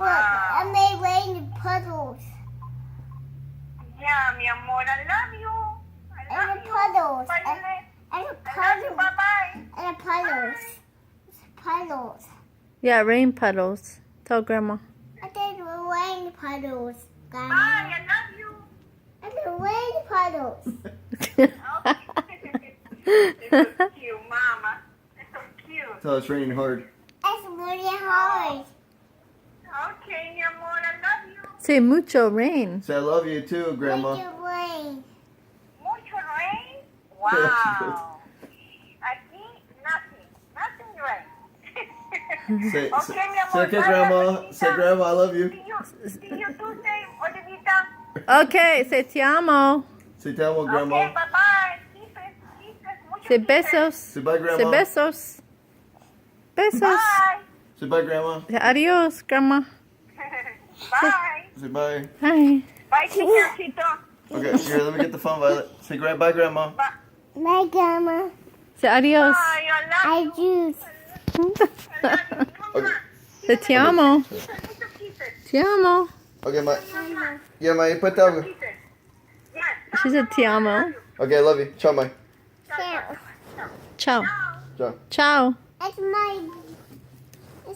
Wow. And they rain puddles. Yeah, mi amor, I love you. I And love the you. puddles. Finally. And the I love you. puddles. Bye-bye. And the puddles. Puddles. Yeah, rain puddles. Tell Grandma. And the rain puddles. Bye. Grandma. I love you. And the rain puddles. It's so cute, Mama. It's so cute. So it's raining hard. It's really hard. Okay, mi amor, I love you. Say mucho rain. Say I love you too, Grandma. With the rain. Mucho rain? Wow. Aquí, nothing. Nothing rain. Say, Okay, mi amor. say okay, bye, Grandma. Olivita. Say Grandma, I love you. See you Tuesday, Olivita. Okay, say te amo. Say te amo, Grandma. Okay, bye-bye. Kisses, kisses, mucho Say kisses. besos. Say bye, Say Grandma. besos. Besos. Bye. Say bye, Grandma. Say adios, Grandma. Bye. Say bye. Hi. Bye, Chiquito. Okay, here, let me get the phone, Violet. Say bye, Grandma. My grandma. Say adios. Bye, I I love you. juice. I love you. Okay. Say te amo. Mucho kisses. Te amo. Okay, my. Yeah, my. Put that. Kisses. Yes. She said te amo. Okay, I love you. Ciao, my. Ciao. Ciao. Ciao. Ciao. It's my